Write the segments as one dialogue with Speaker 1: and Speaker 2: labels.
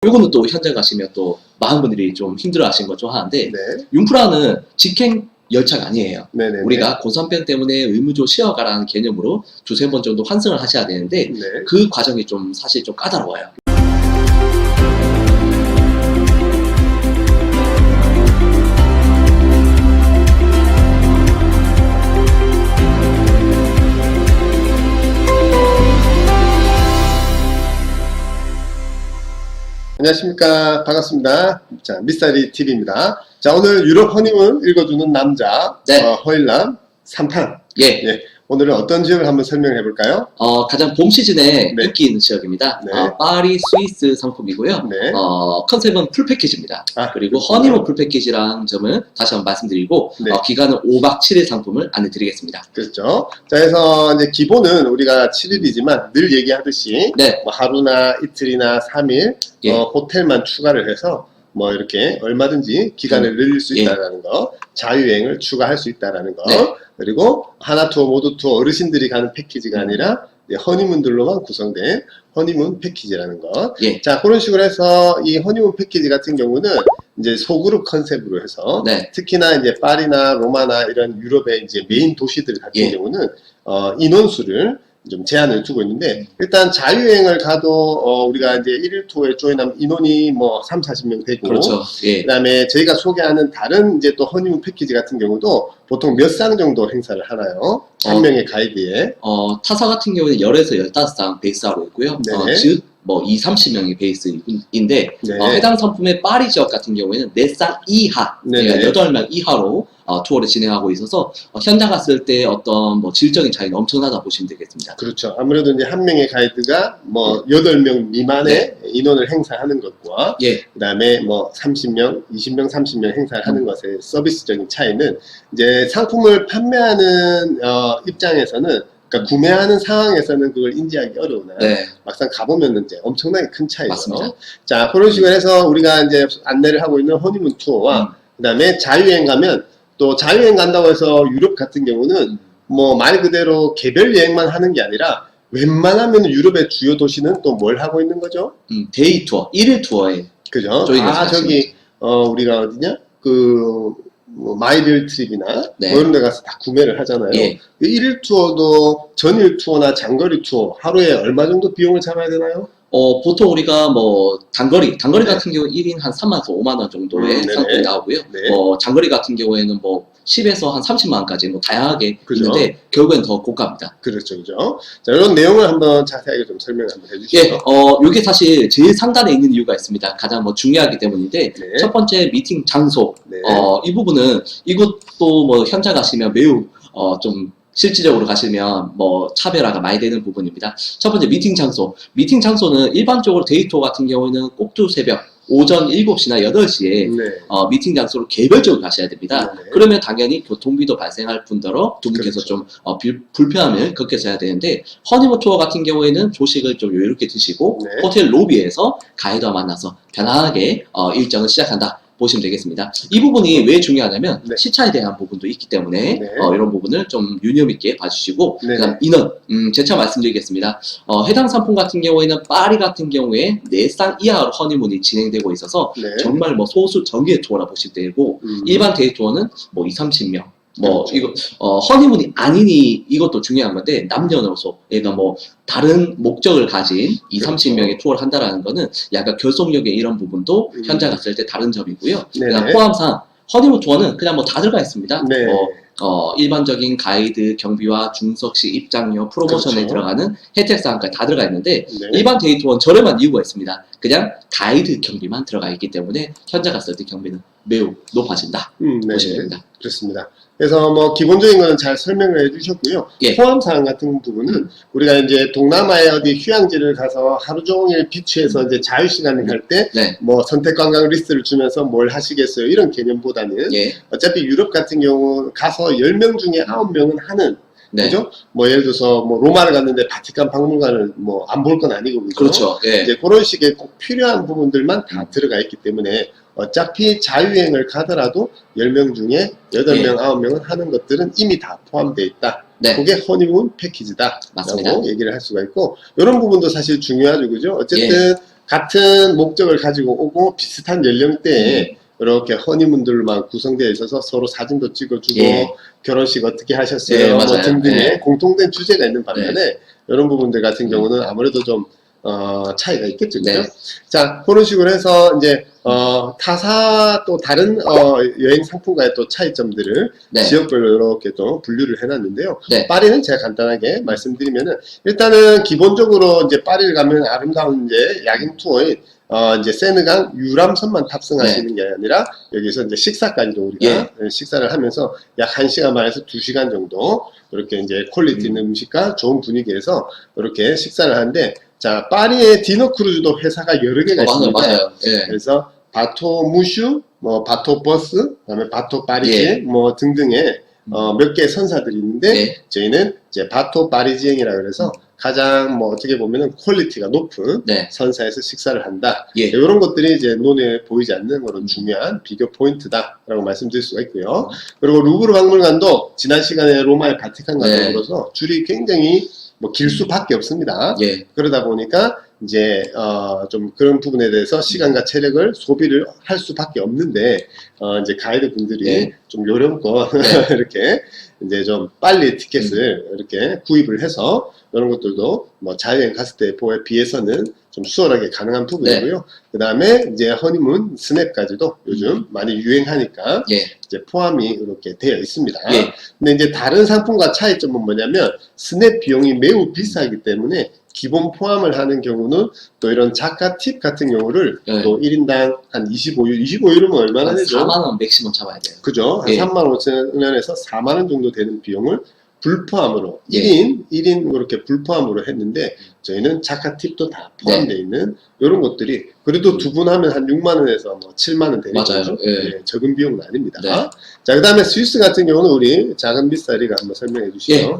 Speaker 1: 요거는 또 현장 가시면 또 많은 분들이 좀 힘들어 하시는 거 좀 하는데,
Speaker 2: 네.
Speaker 1: 융프라는 직행 열차가 아니에요.
Speaker 2: 네네.
Speaker 1: 우리가 고산병 때문에 의무적으로 쉬어가라는 개념으로 두세 번 정도 환승을 하셔야 되는데,
Speaker 2: 네.
Speaker 1: 그 과정이 좀 사실 좀 까다로워요.
Speaker 2: 안녕하십니까. 반갑습니다. 자, 미스터리 TV입니다. 자, 오늘 유럽 허니문 읽어주는 남자,
Speaker 1: 네.
Speaker 2: 허일남 3탄.
Speaker 1: 예.
Speaker 2: 예. 오늘은 어떤 지역을 한번 설명해 볼까요?
Speaker 1: 가장 봄 시즌에
Speaker 2: 네.
Speaker 1: 인기 있는 지역입니다.
Speaker 2: 네.
Speaker 1: 파리 스위스 상품이고요.
Speaker 2: 네.
Speaker 1: 컨셉은 풀패키지입니다. 그리고 허니문 풀패키지라는 점을 다시 한번 말씀드리고,
Speaker 2: 네.
Speaker 1: 기간은 5박 7일 상품을 안내드리겠습니다.
Speaker 2: 그렇죠. 자, 그래서 이제 기본은 우리가 7일이지만 늘 얘기하듯이
Speaker 1: 네.
Speaker 2: 뭐 하루나 이틀이나 3일
Speaker 1: 예.
Speaker 2: 호텔만 추가를 해서 뭐 이렇게 얼마든지 기간을 늘릴 수
Speaker 1: 예.
Speaker 2: 있다라는 거, 자유여행을 추가할 수 있다라는 거,
Speaker 1: 네.
Speaker 2: 그리고 하나 투어 모두 투어 어르신들이 가는 패키지가 아니라 허니문들로만 구성된 허니문 패키지라는 거.
Speaker 1: 예.
Speaker 2: 자, 그런 식으로 해서 이 허니문 패키지 같은 경우는 이제 소그룹 컨셉으로 해서
Speaker 1: 네.
Speaker 2: 특히나 이제 파리나 로마나 이런 유럽의 이제 메인 도시들 같은
Speaker 1: 예.
Speaker 2: 경우는 인원수를 좀 제한을 두고 있는데, 일단 자유여행을 가도 우리가 이제 1일 투어에 조인하면 인원이 뭐 3, 40명 되고,
Speaker 1: 그렇죠. 예.
Speaker 2: 그다음에 저희가 소개하는 다른 이제 또 허니문 패키지 같은 경우도 보통 몇 상 정도 행사를 하나요? 한 명의 가이드에.
Speaker 1: 타사 같은 경우는 10에서 15상 베이스하고 있고요.
Speaker 2: 네네.
Speaker 1: 즉, 뭐 2, 30명이 베이스인데,
Speaker 2: 네.
Speaker 1: 해당 상품의 파리 지역 같은 경우에는 4상 이하,
Speaker 2: 네네.
Speaker 1: 그러니까 8명 이하로 투어를 진행하고 있어서 현장 갔을 때 어떤 뭐 질적인 차이는 엄청나다 보시면 되겠습니다.
Speaker 2: 그렇죠. 아무래도 이제 한 명의 가이드가 뭐 8명 미만의 인원을 행사하는 것과
Speaker 1: 예.
Speaker 2: 그다음에 뭐 30명, 20명, 30명 행사를 하는 것의 서비스적인 차이는 이제 상품을 판매하는 입장에서는, 그러니까 구매하는 상황에서는 그걸 인지하기 어려우나
Speaker 1: 네.
Speaker 2: 막상 가보면 이제 엄청나게 큰 차이죠.
Speaker 1: 맞습니다.
Speaker 2: 자, 그런 식으로 해서 우리가 이제 안내를 하고 있는 허니문 투어와 그다음에 자유여행 가면, 또 자유여행 간다고 해서 유럽 같은 경우는 뭐 말 그대로 개별 여행만 하는 게 아니라 웬만하면 유럽의 주요 도시는 또 뭘 하고 있는 거죠?
Speaker 1: 데이 투어, 1일 투어에
Speaker 2: 그죠? 저기 우리가 어디냐? 뭐 마이빌 트립이나
Speaker 1: 네.
Speaker 2: 뭐 이런 데 가서 다 구매를 하잖아요.
Speaker 1: 예.
Speaker 2: 그 1일 투어도 전일 투어나 장거리 투어 하루에 얼마 정도 비용을 잡아야 되나요?
Speaker 1: 보통 우리가 뭐 단거리
Speaker 2: 네.
Speaker 1: 같은 경우 1인 한 3만에서 5만원 정도의
Speaker 2: 네네.
Speaker 1: 상품이 나오고요.
Speaker 2: 네.
Speaker 1: 장거리 같은 경우에는 뭐 10에서 한 30만원까지 뭐 다양하게
Speaker 2: 그죠.
Speaker 1: 있는데 결국엔 더 고가입니다.
Speaker 2: 그렇죠, 그죠? 자, 이런 내용을 한번 자세하게 좀 설명을 한번 해주시죠.
Speaker 1: 예, 요게 사실 제일 상단에 있는 이유가 있습니다. 가장 뭐 중요하기 때문인데,
Speaker 2: 네.
Speaker 1: 첫 번째 미팅 장소.
Speaker 2: 네.
Speaker 1: 이 부분은 이것도 뭐 현장 가시면 매우 좀 실질적으로 가시면 뭐 차별화가 많이 되는 부분입니다. 첫 번째 미팅 장소. 미팅 장소는 일반적으로 데이투어 같은 경우에는 꼭두 새벽 오전 7시나 8시에
Speaker 2: 네.
Speaker 1: 미팅 장소로 개별적으로 가셔야 됩니다.
Speaker 2: 네네.
Speaker 1: 그러면 당연히 교통비도 발생할 뿐더러 두 분께서
Speaker 2: 그렇죠.
Speaker 1: 좀 불편함을 겪으셔야 되는데, 허니문 투어 같은 경우에는 조식을 좀 여유롭게 드시고
Speaker 2: 네.
Speaker 1: 호텔 로비에서 가이드와 만나서 편안하게 일정을 시작한다 보시면 되겠습니다. 이 부분이 왜 중요하냐면
Speaker 2: 네.
Speaker 1: 시차에 대한 부분도 있기 때문에
Speaker 2: 네.
Speaker 1: 이런 부분을 좀 유념 있게 봐주시고,
Speaker 2: 네.
Speaker 1: 그다음 인원, 재차 말씀드리겠습니다. 해당 상품 같은 경우에는 파리 같은 경우에 4쌍 이하로 허니문이 진행되고 있어서
Speaker 2: 네.
Speaker 1: 정말 뭐 소수 정예 투어라 보시면 되고, 일반 데이 투어는 뭐 2, 30명. 뭐
Speaker 2: 그렇죠.
Speaker 1: 이거 허니문이 아니니 이것도 중요한 건데, 남녀노소, 그러니까 뭐 다른 목적을 가진 2,
Speaker 2: 그렇죠.
Speaker 1: 30명의 투어를 한다라는 거는 약간 결속력의 이런 부분도 현장 갔을 때 다른 점이고요.
Speaker 2: 네네.
Speaker 1: 그다음 포함상 허니문 투어는 그냥 뭐 다 들어가 있습니다.
Speaker 2: 네.
Speaker 1: 일반적인 가이드, 경비와 중석식 입장료, 프로모션에
Speaker 2: 그렇죠.
Speaker 1: 들어가는 혜택 사항까지 다 들어가 있는데,
Speaker 2: 네.
Speaker 1: 일반 데이 투어는 저렴한 이유가 있습니다. 그냥 가이드 경비만 들어가 있기 때문에 현장 갔을 때 경비는 매우 높아진다
Speaker 2: 네.
Speaker 1: 보시면 됩니다.
Speaker 2: 그렇습니다. 그래서 뭐 기본적인 거는 잘 설명을 해주셨고요.
Speaker 1: 예.
Speaker 2: 포함사항 같은 부분은 우리가 이제 동남아의 어디 휴양지를 가서 하루 종일 비치에서 이제 자유 시간을 갈 때
Speaker 1: 네.
Speaker 2: 뭐 선택 관광 리스트를 주면서 뭘 하시겠어요, 이런 개념보다는
Speaker 1: 예.
Speaker 2: 어차피 유럽 같은 경우 가서 10명 중에 9명은 하는,
Speaker 1: 네.
Speaker 2: 그죠? 뭐 예를 들어서 뭐 로마를 갔는데 바티칸 박물관을 뭐 안 볼 건 아니고, 그죠?
Speaker 1: 그렇죠. 예.
Speaker 2: 이제 그런 식의 꼭 필요한 부분들만 다 들어가 있기 때문에 어차피 자유여행을 가더라도 10명 중에 8명,
Speaker 1: 예.
Speaker 2: 9명은 하는 것들은 이미 다 포함되어 있다.
Speaker 1: 네.
Speaker 2: 그게 허니문 패키지다.
Speaker 1: 맞습니다.
Speaker 2: 라고 얘기를 할 수가 있고, 이런 부분도 사실 중요하죠. 그죠? 어쨌든 같은 목적을 가지고 오고 비슷한 연령대에 이렇게 허니문들만 구성되어 있어서 서로 사진도 찍어주고
Speaker 1: 예.
Speaker 2: 결혼식 어떻게 하셨어요?
Speaker 1: 예,
Speaker 2: 뭐
Speaker 1: 맞아요.
Speaker 2: 등등의
Speaker 1: 예.
Speaker 2: 공통된 주제가 있는 반면에 이런 부분들 같은 경우는 아무래도 좀 차이가 있겠죠, 그죠?
Speaker 1: 네.
Speaker 2: 자, 그런 식으로 해서 이제 타사 또 다른 여행 상품과의 또 차이점들을
Speaker 1: 네.
Speaker 2: 지역별로 이렇게 또 분류를 해놨는데요.
Speaker 1: 네.
Speaker 2: 파리는 제가 간단하게 말씀드리면은 일단은 기본적으로 이제 파리를 가면 아름다운 이제 야경 투어인 이제 세느강 유람선만 탑승하시는 게 아니라 여기서 이제 식사까지도 우리가 식사를 하면서 약 1시간 반에서 2시간 정도 이렇게 이제 퀄리티 있는 음식과 좋은 분위기에서 이렇게 식사를 하는데 자, 파리의 디너 크루즈도 회사가 여러 개가 있습니다.
Speaker 1: 맞아요. 예.
Speaker 2: 그래서 바토 무슈, 뭐 바토 버스, 그다음에 바토 파리지,
Speaker 1: 예.
Speaker 2: 뭐 등등의 몇 개의 선사들이 있는데
Speaker 1: 예.
Speaker 2: 저희는 이제 바토 파리지행이라 그래서 가장 뭐 어떻게 보면은 퀄리티가 높은
Speaker 1: 네.
Speaker 2: 선사에서 식사를 한다.
Speaker 1: 예.
Speaker 2: 이런 것들이 이제 눈에 보이지 않는 그런 중요한 비교 포인트다라고 말씀드릴 수가 있고요. 그리고 루브르 박물관도 지난 시간에 로마의 바티칸 가서로서 줄이 굉장히 뭐 길 수밖에 없습니다.
Speaker 1: 예.
Speaker 2: 그러다 보니까 이제 좀 그런 부분에 대해서 시간과 체력을 소비를 할 수밖에 없는데 이제 가이드 분들이
Speaker 1: 네.
Speaker 2: 좀 요령껏 이렇게 이제 좀 빨리 티켓을 이렇게 구입을 해서 이런 것들도 뭐 자유여행 갔을 때 보에 비해서는 좀 수월하게 가능한 부분이고요. 그 다음에 이제 허니문 스냅까지도 요즘 많이 유행하니까
Speaker 1: 예.
Speaker 2: 이제 포함이 이렇게 되어 있습니다.
Speaker 1: 예.
Speaker 2: 근데 이제 다른 상품과 차이점은 뭐냐면 스냅 비용이 매우 비싸기 때문에 기본 포함을 하는 경우는 또 이런 작가 팁 같은 경우를
Speaker 1: 네.
Speaker 2: 또 1인당 한 25유로면 얼마나 되죠?
Speaker 1: 4만원 맥시멈 잡아야 돼요.
Speaker 2: 그죠? 한
Speaker 1: 예.
Speaker 2: 35,000원에서 4만원 정도 되는 비용을 불포함으로
Speaker 1: 예.
Speaker 2: 1인 그렇게 불포함으로 했는데 저희는 작가 팁도 다 포함되어 있는 이런 것들이 그래도 두 분 하면 한 6만원에서 뭐 7만원 되는
Speaker 1: 맞아요.
Speaker 2: 거죠.
Speaker 1: 예.
Speaker 2: 적은 비용은 아닙니다.
Speaker 1: 네.
Speaker 2: 자, 그 다음에 스위스 같은 경우는 우리 작은 빗살이가 한번 설명해 주시죠.
Speaker 1: 예.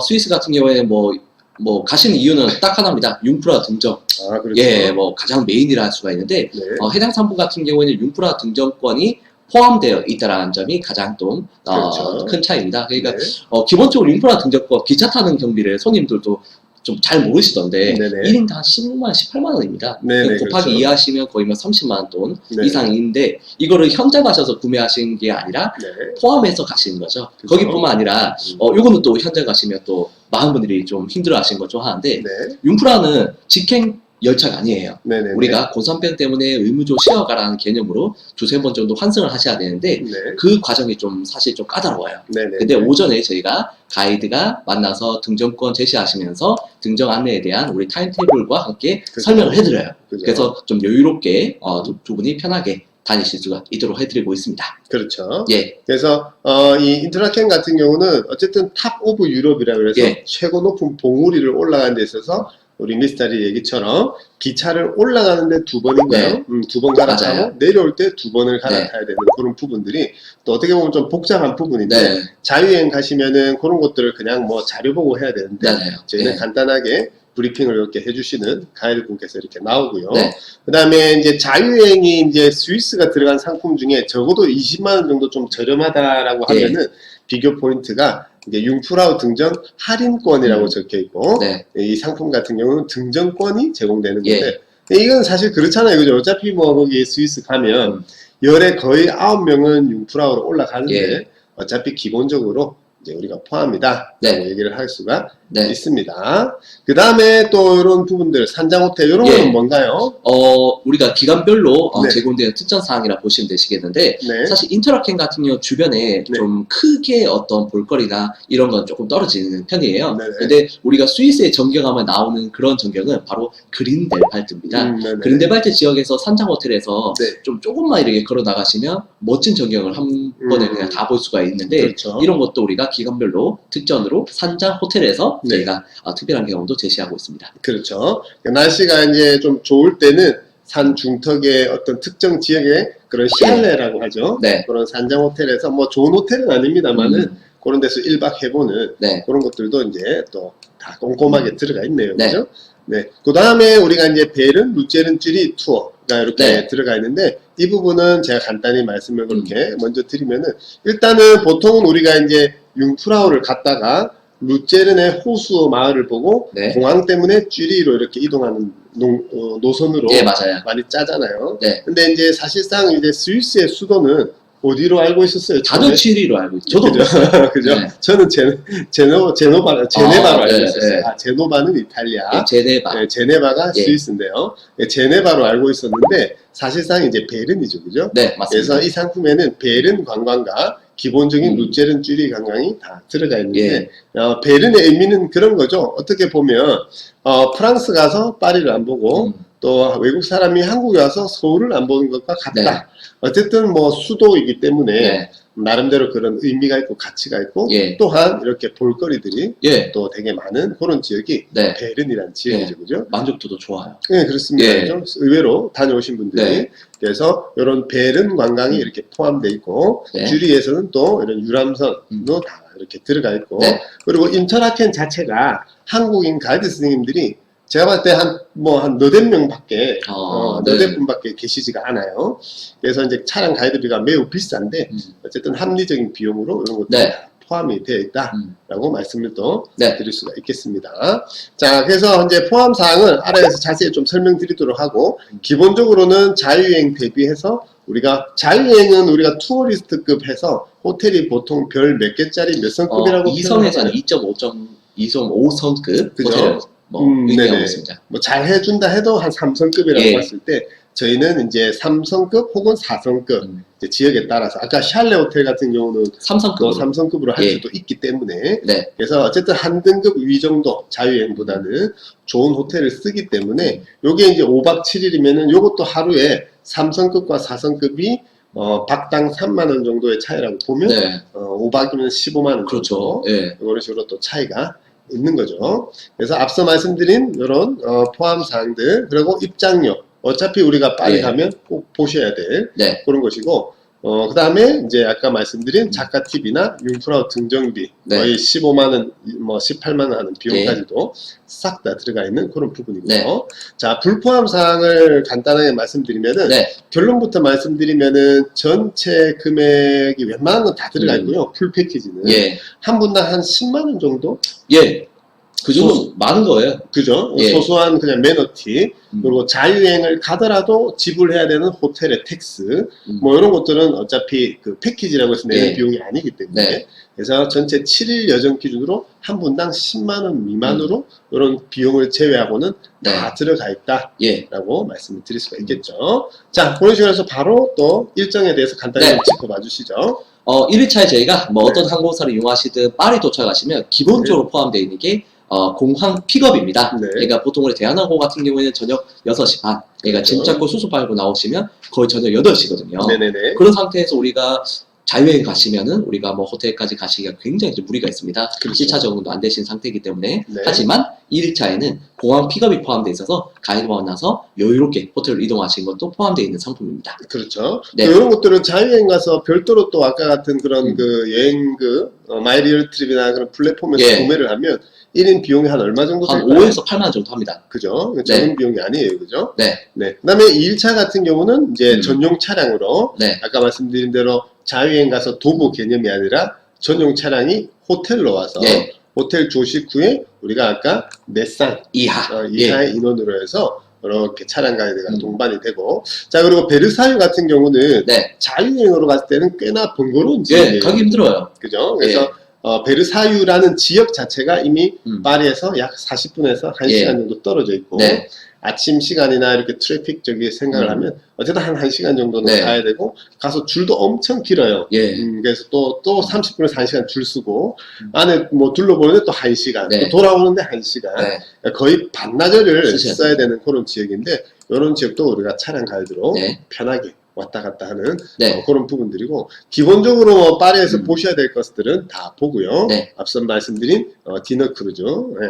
Speaker 1: 스위스 같은 경우에는 뭐 가시는 이유는 딱 하나입니다. 융프라 등정.
Speaker 2: 아, 그렇죠.
Speaker 1: 예, 뭐 가장 메인이라 할 수가 있는데
Speaker 2: 네.
Speaker 1: 해당 상품 같은 경우에는 융프라 등정권이 포함되어 있다는 점이 가장 좀
Speaker 2: 그렇죠.
Speaker 1: 큰 차이입니다. 그러니까
Speaker 2: 네.
Speaker 1: 기본적으로 융프라 등정권 기차 타는 경비를 손님들도 좀 잘 모르시던데
Speaker 2: 네네.
Speaker 1: 1인당 16만, 18만 원입니다.
Speaker 2: 네네,
Speaker 1: 곱하기
Speaker 2: 그렇죠.
Speaker 1: 2 하시면 거의 뭐 30만 원 돈
Speaker 2: 네.
Speaker 1: 이상인데 이거를 현장 가셔서 구매하신 게 아니라
Speaker 2: 네.
Speaker 1: 포함해서 가시는 거죠.
Speaker 2: 그죠.
Speaker 1: 거기뿐만 아니라 요거는 또 현장 가시면 또 많은 분들이 좀 힘들어하시는 거 좋아하는데
Speaker 2: 네.
Speaker 1: 융프라는 직행 열차가 아니에요.
Speaker 2: 네네.
Speaker 1: 우리가 고산병 때문에 의무적으로 쉬어가라는 개념으로 두세 번 정도 환승을 하셔야 되는데
Speaker 2: 네.
Speaker 1: 그 과정이 좀 사실 좀 까다로워요.
Speaker 2: 네네.
Speaker 1: 근데 오전에 저희가 가이드가 만나서 등정권 제시하시면서 등정 안내에 대한 우리 타임테이블과 함께
Speaker 2: 그죠.
Speaker 1: 설명을 해드려요.
Speaker 2: 그죠.
Speaker 1: 그래서 좀 여유롭게 두 분이 편하게 다니실 수가 있도록 해드리고 있습니다.
Speaker 2: 그렇죠.
Speaker 1: 예,
Speaker 2: 그래서 이 인트라켄 같은 경우는 어쨌든 탑 오브 유럽이라 그래서
Speaker 1: 예.
Speaker 2: 최고 높은 봉우리를 올라가는 데 있어서 우리 미스터리 얘기처럼 기차를 올라가는데 2번인가요?
Speaker 1: 네.
Speaker 2: 2번 갈아타고
Speaker 1: 맞아요.
Speaker 2: 내려올 때 2번을 갈아타야 되는 그런 부분들이 또 어떻게 보면 좀 복잡한 부분인데
Speaker 1: 네,
Speaker 2: 자유여행 가시면은 그런 것들을 그냥 뭐 자료 보고 해야 되는데
Speaker 1: 맞아요.
Speaker 2: 저희는
Speaker 1: 네.
Speaker 2: 간단하게 브리핑을 이렇게 해주시는 가이드 분께서 이렇게 나오고요.
Speaker 1: 네.
Speaker 2: 그 다음에 이제 자유여행이 이제 스위스가 들어간 상품 중에 적어도 20만원 정도 좀 저렴하다라고
Speaker 1: 예.
Speaker 2: 하면은 비교 포인트가 이제 융프라우 등정 할인권이라고 적혀 있고
Speaker 1: 네,
Speaker 2: 이 상품 같은 경우는 등정권이 제공되는
Speaker 1: 예.
Speaker 2: 건데 이건 사실 그렇잖아요. 그죠? 어차피 뭐 거기 스위스 가면 열에 거의 9명은 융프라우로 올라가는데
Speaker 1: 예.
Speaker 2: 어차피 기본적으로 이제 우리가 포함이다
Speaker 1: 네.
Speaker 2: 라고 얘기를 할 수가
Speaker 1: 네.
Speaker 2: 있습니다. 그 다음에 또 이런 부분들 산장호텔 이런
Speaker 1: 예.
Speaker 2: 거는 뭔가요?
Speaker 1: 우리가 기간별로
Speaker 2: 네.
Speaker 1: 제공되는 특전 사항이라 보시면 되시겠는데
Speaker 2: 네.
Speaker 1: 사실 인터라켄 같은 경우 주변에
Speaker 2: 네.
Speaker 1: 좀 크게 어떤 볼거리나 이런 건 조금 떨어지는 편이에요.
Speaker 2: 네네.
Speaker 1: 근데 우리가 스위스에 전경하면 나오는 그런 전경은 바로 그린델발트입니다.
Speaker 2: 네네.
Speaker 1: 그린델발트 지역에서 산장 호텔에서
Speaker 2: 네.
Speaker 1: 좀 조금만 이렇게 걸어 나가시면 멋진 전경을 한 번에 그냥 다 볼 수가 있는데
Speaker 2: 그렇죠.
Speaker 1: 이런 것도 우리가 기간별로 특전으로 산장 호텔에서
Speaker 2: 네.
Speaker 1: 저희가 특별한 경험도 제시하고 있습니다.
Speaker 2: 그렇죠. 날씨가 이제 좀 좋을 때는 산 중턱의 어떤 특정 지역의 그런 샬레라고 하죠.
Speaker 1: 네.
Speaker 2: 그런 산장 호텔에서 뭐 좋은 호텔은 아닙니다만은
Speaker 1: 음.
Speaker 2: 그런 데서 1박 해보는
Speaker 1: 네.
Speaker 2: 그런 것들도 이제 또 다 꼼꼼하게 들어가 있네요.
Speaker 1: 네.
Speaker 2: 그죠? 네. 그 다음에 우리가 이제 베른 루체른쯔리 투어가 이렇게
Speaker 1: 네.
Speaker 2: 들어가 있는데 이 부분은 제가 간단히 말씀을 그렇게 먼저 드리면은 일단은 보통은 우리가 이제 융프라우를 갔다가 루제른의 호수 마을을 보고
Speaker 1: 네.
Speaker 2: 공항 때문에 쥐리로 이렇게 이동하는 노선으로
Speaker 1: 예, 맞아요.
Speaker 2: 많이 짜잖아요.
Speaker 1: 네.
Speaker 2: 근데 이제 사실상 이제 스위스의 수도는 어디로 알고 있었어요?
Speaker 1: 다들 취리로 알고 있죠. 저도
Speaker 2: 그죠? 그죠?
Speaker 1: 네.
Speaker 2: 저는 제네바로 알고
Speaker 1: 네,
Speaker 2: 있었어요.
Speaker 1: 네.
Speaker 2: 아, 제노바는 이탈리아.
Speaker 1: 예, 제네바.
Speaker 2: 네, 제네바가
Speaker 1: 예.
Speaker 2: 스위스인데요. 네, 제네바로 알고 있었는데 사실상 이제 베른이죠, 그죠?
Speaker 1: 네, 맞습니다.
Speaker 2: 그래서 이 상품에는 베른 관광과 기본적인 루제른 쥐리 관광이 다 들어가 있는데 베른의 의미는 그런 거죠. 어떻게 보면 프랑스 가서 파리를 안 보고 또 외국 사람이 한국에 와서 서울을 안 보는 것과 같다.
Speaker 1: 네.
Speaker 2: 어쨌든 뭐 수도이기 때문에
Speaker 1: 네.
Speaker 2: 나름대로 그런 의미가 있고 가치가 있고
Speaker 1: 예.
Speaker 2: 또한 이렇게 볼거리들이
Speaker 1: 예.
Speaker 2: 또 되게 많은 그런 지역이
Speaker 1: 네.
Speaker 2: 베른이라는 지역이죠,
Speaker 1: 예.
Speaker 2: 그죠?
Speaker 1: 만족도도 좋아요.
Speaker 2: 네, 그렇습니다.
Speaker 1: 예.
Speaker 2: 그죠? 의외로 다녀오신 분들이
Speaker 1: 네.
Speaker 2: 그래서 이런 베른 관광이 이렇게 포함되어 있고
Speaker 1: 네.
Speaker 2: 쥐리에서는 또 이런 유람선도 다 이렇게 들어가 있고
Speaker 1: 네.
Speaker 2: 그리고 인터라켄 자체가 한국인 가이드 선생님들이 제가 봤을 때 한 너댓 명밖에 너댓 분밖에 계시지가 않아요. 그래서 이제 차량 가이드비가 매우 비싼데 어쨌든 합리적인 비용으로 이런 것들이
Speaker 1: 네.
Speaker 2: 다 포함이 되어 있다라고 말씀을 또
Speaker 1: 네.
Speaker 2: 드릴 수가 있겠습니다. 자, 그래서 이제 포함 사항을 아래에서 자세히 좀 설명드리도록 하고 기본적으로는 자유여행 대비해서 우리가 자유여행은 우리가 투어리스트급 해서 호텔이 보통 별 몇 개짜리 몇 성급이라고
Speaker 1: 2성에서는 2.5성급
Speaker 2: 그죠?
Speaker 1: 호텔을
Speaker 2: 네네.
Speaker 1: 얘기하고 있습니다.
Speaker 2: 뭐 잘 해준다 해도 한 3성급이라고
Speaker 1: 예.
Speaker 2: 봤을 때 저희는 이제 3성급 혹은 4성급 이제 지역에 따라서 아까 샬레 호텔 같은 경우는
Speaker 1: 3성급.
Speaker 2: 또 3성급으로 할
Speaker 1: 예.
Speaker 2: 수도 있기 때문에
Speaker 1: 네.
Speaker 2: 그래서 어쨌든 한 등급 위 정도 자유여행보다는 좋은 호텔을 쓰기 때문에 요게 이제 5박 7일이면은 요것도 하루에 3성급과 4성급이 박당 3만원 정도의 차이라고 보면
Speaker 1: 네.
Speaker 2: 5박이면 15만원
Speaker 1: 그렇죠.
Speaker 2: 정도
Speaker 1: 예.
Speaker 2: 이런 식으로 또 차이가 있는 거죠. 그래서 앞서 말씀드린 이런 포함 사항들 그리고 입장료 어차피 우리가 파리
Speaker 1: 예.
Speaker 2: 가면 꼭 보셔야 될
Speaker 1: 네.
Speaker 2: 그런 것이고 그 다음에 이제 아까 말씀드린 작가 팁이나 융프라우 등정비
Speaker 1: 네.
Speaker 2: 거의 15만원 뭐 18만원 하는 비용까지도 싹 다 들어가 있는 그런 부분이고요.
Speaker 1: 네.
Speaker 2: 자, 불포함 사항을 간단하게 말씀드리면은
Speaker 1: 네.
Speaker 2: 결론부터 말씀드리면은 전체 금액이 웬만한 건 다 들어가 있고요. 풀 패키지는
Speaker 1: 예.
Speaker 2: 한 분당 한 10만원 정도?
Speaker 1: 예. 그 정도 많은 거예요.
Speaker 2: 그죠?
Speaker 1: 예.
Speaker 2: 소소한 그냥 매너티 그리고 자유여행을 가더라도 지불해야 되는 호텔의 텍스 뭐 이런 것들은 어차피 그 패키지라고 해서 내는
Speaker 1: 예.
Speaker 2: 비용이 아니기 때문에
Speaker 1: 네.
Speaker 2: 그래서 전체 7일 여정 기준으로 한 분당 10만원 미만으로 이런 비용을 제외하고는
Speaker 1: 네.
Speaker 2: 다 들어가
Speaker 1: 예.
Speaker 2: 있다라고 말씀을 드릴 수가 있겠죠. 자, 그런 식으로 해서 바로 또 일정에 대해서 간단히
Speaker 1: 네.
Speaker 2: 좀 짚어봐 주시죠.
Speaker 1: 1일차에 저희가 뭐
Speaker 2: 네.
Speaker 1: 어떤 항공사를 이용하시든 파리 도착하시면 기본적으로 포함되어 있는 게 공항 픽업입니다.
Speaker 2: 네.
Speaker 1: 그러니까 보통 우리 대한항공 같은 경우에는 저녁 6시 반, 그러니까 짐
Speaker 2: 그렇죠.
Speaker 1: 잡고 수속 빨고 나오시면 거의 저녁 8시거든요.
Speaker 2: 네네네.
Speaker 1: 그런 상태에서 우리가 자유여행 가시면은 우리가 뭐 호텔까지 가시기가 굉장히 좀 무리가 있습니다.
Speaker 2: 그렇죠.
Speaker 1: 1차 적응도 안 되신 상태이기 때문에.
Speaker 2: 네.
Speaker 1: 하지만 1일차에는 공항 픽업이 포함되어 있어서 가이드 만나서 여유롭게 호텔로 이동하신 것도 포함되어 있는 상품입니다.
Speaker 2: 그렇죠.
Speaker 1: 네.
Speaker 2: 또 이런 것들은 자유여행 가서 별도로 또 아까 같은 그런 그 여행 마이리얼 트립이나 그런 플랫폼에서
Speaker 1: 예.
Speaker 2: 구매를 하면 1인 비용이 한 얼마 정도
Speaker 1: 한
Speaker 2: 될까요?
Speaker 1: 5에서 8만 원 정도 합니다.
Speaker 2: 그죠? 적은 비용이 아니에요. 그죠?
Speaker 1: 네.
Speaker 2: 네. 그 다음에 2일차 같은 경우는 이제 전용 차량으로
Speaker 1: 네.
Speaker 2: 아까 말씀드린 대로 자유여행 가서 도보 개념이 아니라 전용 차량이 호텔로 와서
Speaker 1: 네.
Speaker 2: 호텔 조식 후에 우리가 아까 넷상
Speaker 1: 이하.
Speaker 2: 이하의 인원으로 해서 이렇게 차량 가이드가 동반이 되고 자 그리고 베르사유 같은 경우는
Speaker 1: 네.
Speaker 2: 자유여행으로 갔을 때는 꽤나 번거로운
Speaker 1: 예,
Speaker 2: 지역이에요.
Speaker 1: 가기 힘들어요.
Speaker 2: 그죠? 그래서 베르사유라는 지역 자체가 이미 파리에서 약 40분에서 1시간
Speaker 1: 예.
Speaker 2: 정도 떨어져 있고
Speaker 1: 네.
Speaker 2: 아침 시간이나 이렇게 트래픽 저기 생각을 하면 어쨌든 한 1시간 정도는
Speaker 1: 네.
Speaker 2: 가야 되고 가서 줄도 엄청 길어요.
Speaker 1: 예.
Speaker 2: 그래서 또 30분에서 1시간 줄 서고 안에 뭐 둘러보는데 또 1시간
Speaker 1: 네.
Speaker 2: 또 돌아오는데 1시간
Speaker 1: 네.
Speaker 2: 거의 반나절을
Speaker 1: 쓰셔야
Speaker 2: 써야 되는 그런 지역인데 이런 지역도 우리가 차량 가이드로
Speaker 1: 네.
Speaker 2: 편하게 왔다 갔다 하는
Speaker 1: 네.
Speaker 2: 그런 부분들이고 기본적으로 뭐 파리에서 보셔야 될 것들은 다 보고요.
Speaker 1: 네.
Speaker 2: 앞서 말씀드린 디너 크루즈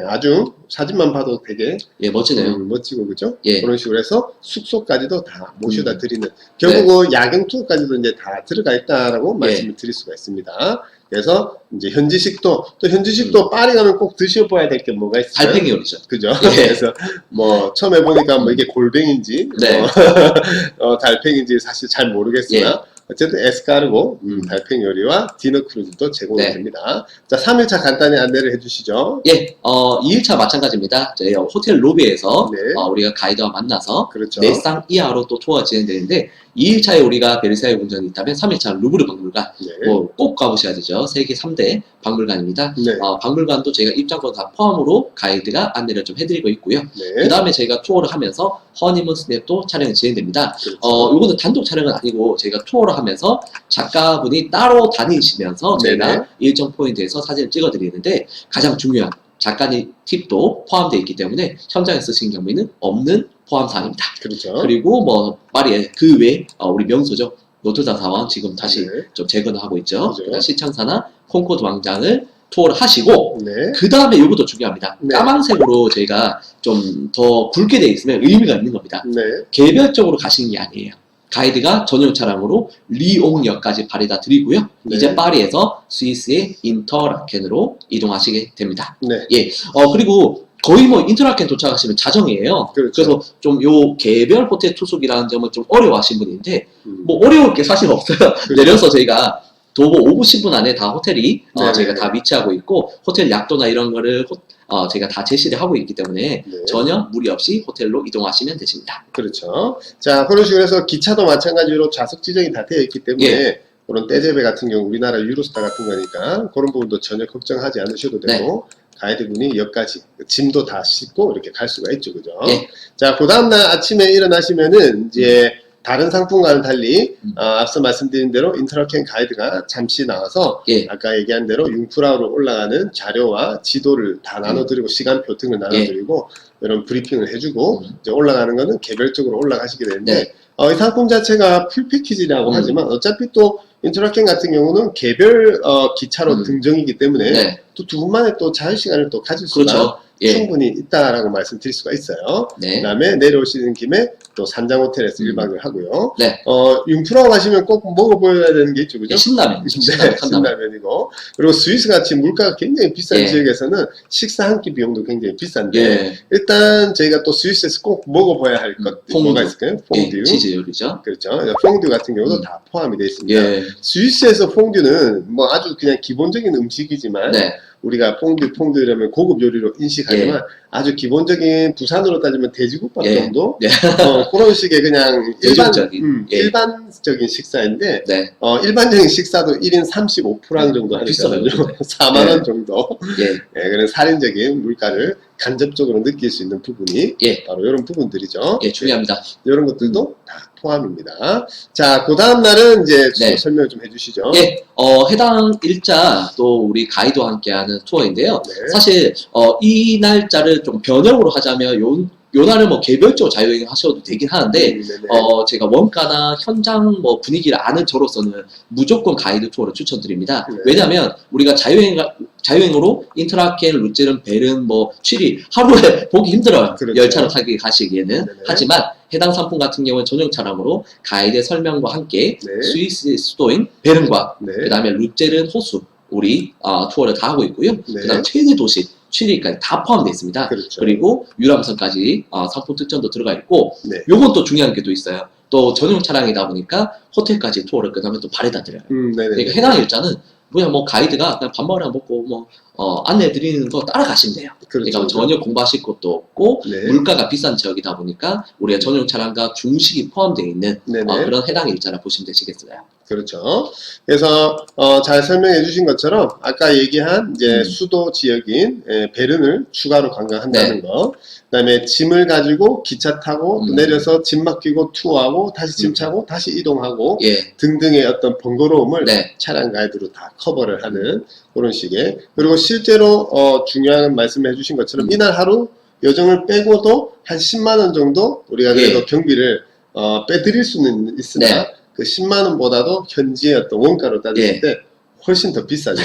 Speaker 2: 아주 사진만 봐도 되게
Speaker 1: 예, 멋지네요.
Speaker 2: 멋지고 그죠?
Speaker 1: 예.
Speaker 2: 그런 식으로 해서 숙소까지도 다 모셔다 드리는 결국 야경 투어까지도 이제 다 들어가 있다라고 말씀을 드릴 수가 있습니다. 그래서 이제 현지식도 또 현지식도 파리 가면 꼭 드셔봐야 될 게 뭐가 있어요?
Speaker 1: 달팽이 요리죠.
Speaker 2: 그죠?
Speaker 1: 예.
Speaker 2: 그래서 뭐 처음 해보니까 뭐 이게 골뱅인지
Speaker 1: 네.
Speaker 2: 달팽인지 사실 잘 모르겠으나 어쨌든 에스카르고 달팽이 요리와 디너 크루즈도 제공이
Speaker 1: 네.
Speaker 2: 됩니다. 자, 3일차 간단히 안내를 해주시죠.
Speaker 1: 예, 2일차 마찬가지입니다. 저희 호텔 로비에서
Speaker 2: 네.
Speaker 1: 우리가 가이드와 만나서
Speaker 2: 그렇죠.
Speaker 1: 내상 이하로 또 투어가 진행되는데 2일차에 우리가 베르사유 궁전이 있다면 3일차는 루브르 박물관
Speaker 2: 네.
Speaker 1: 뭐 꼭 가보셔야 되죠. 세계 3대 박물관입니다.
Speaker 2: 네.
Speaker 1: 박물관도 저희가 입장권 다 포함으로 가이드가 안내를 좀 해드리고 있고요.
Speaker 2: 네.
Speaker 1: 그 다음에 저희가 투어를 하면서 허니문 스냅도 촬영이 진행됩니다.
Speaker 2: 그렇죠.
Speaker 1: 요거는 단독 촬영은 아니고 저희가 투어를 하면서 작가분이 따로 다니시면서 저희가
Speaker 2: 네네.
Speaker 1: 일정 포인트에서 사진을 찍어드리는데 가장 중요한 작가님 팁도 포함되어 있기 때문에 현장에 쓰신 경우에는 없는 포함 사항입니다.
Speaker 2: 그렇죠.
Speaker 1: 그리고 뭐 파리에 그 외에 우리 명소죠. 노트르담 사원 지금 다시
Speaker 2: 네.
Speaker 1: 좀 재건을 하고 있죠.
Speaker 2: 그죠.
Speaker 1: 그다음 시청사나 콩코드 광장을 투어를 하시고
Speaker 2: 네.
Speaker 1: 그 다음에 이것도 중요합니다.
Speaker 2: 네.
Speaker 1: 까만색으로 저희가 좀 더 굵게 되어 있으면 의미가 있는 겁니다.
Speaker 2: 네.
Speaker 1: 개별적으로 가시는 게 아니에요. 가이드가 전용 차량으로 리옹역까지 발에다 드리고요.
Speaker 2: 네.
Speaker 1: 이제 파리에서 스위스의 인터라켄으로 이동하시게 됩니다.
Speaker 2: 네.
Speaker 1: 그리고 거의 뭐 인터라켄 도착하시면 자정이에요.
Speaker 2: 그렇죠.
Speaker 1: 래서 좀 요 개별 호텔 투숙이라는 점은 좀 어려워하신 분인데 뭐 어려울 게 사실 없어요. 내려서 저희가 도보 5분 10분 안에 다 호텔이
Speaker 2: 네네.
Speaker 1: 저희가 다 위치하고 있고 호텔 약도나 이런 거를 저희가 다 제시를 하고 있기 때문에
Speaker 2: 네.
Speaker 1: 전혀 무리 없이 호텔로 이동하시면 되십니다.
Speaker 2: 그렇죠. 자, 그런 식으로 해서 기차도 마찬가지로 좌석 지정이 다 되어 있기 때문에
Speaker 1: 예.
Speaker 2: 그런 떼제베 같은 경우 우리나라 유로스타 같은 거니까 그런 부분도 전혀 걱정하지 않으셔도 되고 가이드분이 역까지 짐도 다 싣고 이렇게 갈 수가 있죠. 그죠?
Speaker 1: 예.
Speaker 2: 자, 그 다음날 아침에 일어나시면은 이제 다른 상품과는 달리 앞서 말씀드린 대로 인터라켄 가이드가 잠시 나와서
Speaker 1: 예.
Speaker 2: 아까 얘기한 대로 융프라우로 올라가는 자료와 지도를 다 나눠드리고 시간표 등을 나눠드리고 이런 브리핑을 해주고 이제 올라가는 거는 개별적으로 올라가시게 되는데 이 상품 자체가 풀 패키지라고 하지만 어차피 또 인터라켄 같은 경우는 개별 기차로 등정이기 때문에 또 두 분만의 또 자유 시간을 또 가질 수가
Speaker 1: 그렇죠.
Speaker 2: 충분히 있다라고 말씀드릴 수가 있어요.
Speaker 1: 네.
Speaker 2: 그 다음에 내려오시는 김에 또 산장 호텔에서 1박을 하고요.
Speaker 1: 네.
Speaker 2: 융프라우 가시면 꼭 먹어보여야 되는 게 있죠. 그죠?
Speaker 1: 신라면.
Speaker 2: 네, 신라면이고. 그리고 스위스 같이 물가가 굉장히 비싼
Speaker 1: 예.
Speaker 2: 지역에서는 식사 한 끼 비용도 굉장히 비싼데
Speaker 1: 예.
Speaker 2: 일단 저희가 또 스위스에서 꼭 먹어봐야 할 것
Speaker 1: 퐁듀.
Speaker 2: 뭐가 있을까요? 퐁듀.
Speaker 1: 치즈 요리죠.
Speaker 2: 그렇죠. 퐁듀 같은 경우도 다 포함이 되어 있습니다.
Speaker 1: 예.
Speaker 2: 스위스에서 퐁듀는 뭐 아주 그냥 기본적인 음식이지만
Speaker 1: 네.
Speaker 2: 우리가 퐁듀 이러면 고급 요리로 인식하지만 아주 기본적인 부산으로 따지면 돼지국밥
Speaker 1: 예.
Speaker 2: 정도
Speaker 1: 네.
Speaker 2: 그런 식의 그냥
Speaker 1: 대중적인. 예.
Speaker 2: 일반적인 식사인데
Speaker 1: 네.
Speaker 2: 일반적인 식사도 1인 35프랑 정도
Speaker 1: 비싸요,
Speaker 2: 하니까요.
Speaker 1: 요즘에.
Speaker 2: 4만 원 정도.
Speaker 1: 예.
Speaker 2: 그런 살인적인 물가를 간접적으로 느낄 수 있는 부분이
Speaker 1: 예.
Speaker 2: 바로 이런 부분들이죠.
Speaker 1: 예, 중요합니다.
Speaker 2: 이런 것들도 다 포함입니다. 자, 그 다음 날은 이제
Speaker 1: 네.
Speaker 2: 설명 좀 해주시죠.
Speaker 1: 예, 해당 일자 또 우리 가이드와 함께하는 투어인데요.
Speaker 2: 네.
Speaker 1: 사실 이 날짜를 좀 변형으로 하자면 요 날은 뭐 개별적으로 자유여행 하셔도 되긴 하는데
Speaker 2: 네네.
Speaker 1: 제가 원가나 현장 뭐 분위기를 아는 저로서는 무조건 가이드 투어를 추천드립니다.
Speaker 2: 네.
Speaker 1: 왜냐하면 우리가 자유여행으로 인터라켄, 루제른, 베른, 뭐 취리 하루에 보기 힘들어요.
Speaker 2: 그렇죠.
Speaker 1: 열차로 타기 가시기에는.
Speaker 2: 네네.
Speaker 1: 하지만 해당 상품 같은 경우는 전용 차량으로 가이드의 설명과 함께
Speaker 2: 네.
Speaker 1: 스위스 수도인 베른과
Speaker 2: 네.
Speaker 1: 그 다음에 루제른 호수 우리 투어를 다 하고 있고요.
Speaker 2: 네.
Speaker 1: 그 다음 최대 도시 취리까지 다 포함되어 있습니다.
Speaker 2: 그렇죠.
Speaker 1: 그리고 유람선까지 상품 특전도 들어가 있고
Speaker 2: 네.
Speaker 1: 요건 또 중요한 게 또 있어요. 또 전용 차량이다 보니까 호텔까지 투어를 끝나면 또 발에다 드려요.
Speaker 2: 네네.
Speaker 1: 그러니까 해당 일자는 그냥 뭐 가이드가 그냥 밥 먹으러 먹고 뭐 안내 드리는 거 따라가시면 돼요.
Speaker 2: 그렇죠.
Speaker 1: 그러니까 전혀 공부하실 것도 없고
Speaker 2: 네.
Speaker 1: 물가가 비싼 지역이다 보니까 우리가 전용 차량과 중식이 포함되어 있는
Speaker 2: 네네.
Speaker 1: 그런 해당 일자라 보시면 되시겠어요.
Speaker 2: 그렇죠. 그래서 잘 설명해 주신 것처럼 아까 얘기한 이제 수도 지역인 베른을 추가로 관광한다는 거, 그다음에 짐을 가지고 기차 타고 또 내려서 짐 맡기고 투어하고 다시 짐 차고 다시 이동하고
Speaker 1: 예,
Speaker 2: 등등의 어떤 번거로움을
Speaker 1: 네,
Speaker 2: 차량 가이드로 다 커버를 하는 그런 식의, 그리고 실제로 중요한 말씀을 해주신 것처럼 이날 하루 여정을 빼고도 한 10만 원 정도 우리가 그래도
Speaker 1: 예.
Speaker 2: 경비를 빼드릴 수는 있으나
Speaker 1: 네.
Speaker 2: 그 10만 원보다도 현지의 어떤 원가로 따졌을
Speaker 1: 예.
Speaker 2: 때 훨씬 더 비싸죠.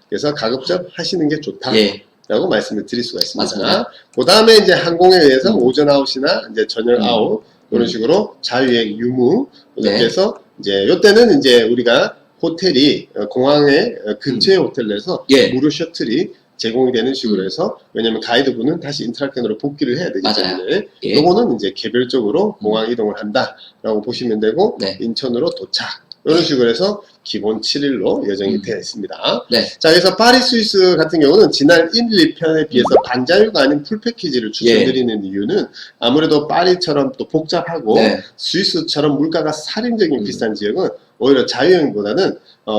Speaker 2: 그래서 가급적 하시는 게 좋다라고
Speaker 1: 예,
Speaker 2: 말씀을 드릴 수가 있습니다.
Speaker 1: 맞습니다.
Speaker 2: 그 다음에 이제 항공에 의해서 오전 아웃이나 이제 저녁 아웃 이런 식으로 자유여행 유무 이렇게
Speaker 1: 네.
Speaker 2: 해서 이제 요때는 이제 우리가 호텔이 공항에 근처의 호텔에서
Speaker 1: 예.
Speaker 2: 무료 셔틀이 제공이 되는 식으로 해서, 왜냐면 가이드분은 다시 인터라켄으로 복귀를 해야 되기
Speaker 1: 맞아요.
Speaker 2: 때문에
Speaker 1: 예.
Speaker 2: 요거는 이제 개별적으로 공항 이동을 한다라고 보시면 되고
Speaker 1: 네.
Speaker 2: 인천으로 도착 이런 식으로 해서 기본 7일로 예정이 되어 있습니다.
Speaker 1: 네.
Speaker 2: 자, 그래서 파리 스위스 같은 경우는 지난 1, 2편에 비해서 반자유가 아닌 풀 패키지를 추천드리는 이유는 아무래도 파리처럼 또 복잡하고
Speaker 1: 네.
Speaker 2: 스위스처럼 물가가 살인적인 비싼 지역은 오히려 자유여행보다는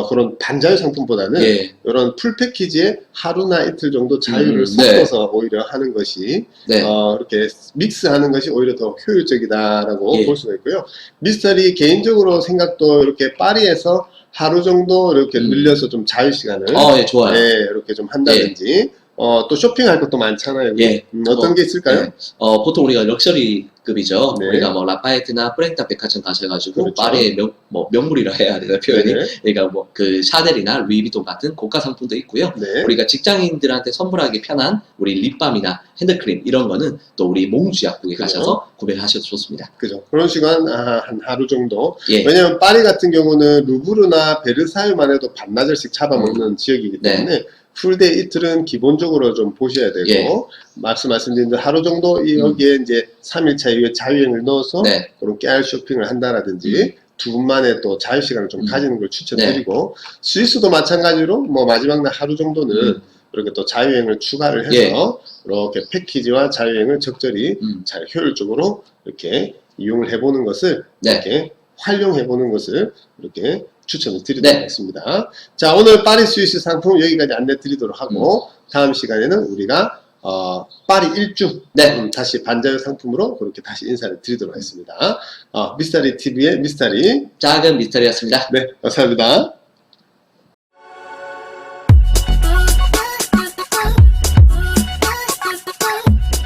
Speaker 2: 그런 반자유 상품보다는
Speaker 1: 예.
Speaker 2: 이런 풀 패키지에 하루나 이틀 정도 자유를
Speaker 1: 네.
Speaker 2: 섞어서 오히려 하는 것이
Speaker 1: 네.
Speaker 2: 이렇게 믹스하는 것이 오히려 더 효율적이다라고
Speaker 1: 예.
Speaker 2: 볼 수가 있고요. 미스터리 개인적으로 생각도 이렇게 파리에서 하루 정도 이렇게 늘려서 좀 자유 시간을
Speaker 1: 예, 좋아요.
Speaker 2: 이렇게 좀 한다든지 또 쇼핑할 것도 많잖아요.
Speaker 1: 예.
Speaker 2: 어떤 게 있을까요?
Speaker 1: 네. 보통 우리가 럭셔리급이죠.
Speaker 2: 네.
Speaker 1: 우리가 뭐 라파에트나 프랭타 백화점 가셔가지고
Speaker 2: 그렇죠.
Speaker 1: 파리의 명물이라 해야 되나 표현이.
Speaker 2: 네네.
Speaker 1: 그러니까 뭐 그 샤넬이나 루이비통 같은 고가 상품도 있고요.
Speaker 2: 네.
Speaker 1: 우리가 직장인들한테 선물하기 편한 우리 립밤이나 핸드크림 이런 거는 또 우리 몽주 약국에
Speaker 2: 그죠.
Speaker 1: 가셔서 구매를 하셔도 좋습니다.
Speaker 2: 그죠. 그런 시간 한 하루 정도.
Speaker 1: 예.
Speaker 2: 왜냐면 파리 같은 경우는 루브르나 베르사유만 해도 반나절씩 잡아먹는 지역이기 때문에 풀데이 이틀은 기본적으로 좀 보셔야 되고
Speaker 1: 예.
Speaker 2: 말씀드린 대로 하루 정도 여기에 이제 3일차 이후에 자유여행을 넣어서
Speaker 1: 네.
Speaker 2: 그런 깨알 쇼핑을 한다라든지 두 분만의 또 자유시간을 좀 가지는 걸 추천드리고 스위스도 마찬가지로 뭐 마지막 날 하루 정도는 이렇게 또 자유여행을 추가를 해서 이렇게 패키지와 자유여행을 적절히 잘 효율적으로 이렇게 이용을 해보는 것을 이렇게 활용해보는 것을 이렇게 추천을 드리도록 하겠습니다. 자, 오늘 파리 스위스 상품 여기까지 안내 드리도록 하고 다음 시간에는 우리가 파리 일주 다시 반자유 상품으로 그렇게 다시 인사를 드리도록 하겠습니다. 미스터리 TV의 미스터리
Speaker 1: 작은 미스터리였습니다.
Speaker 2: 네, 감사합니다.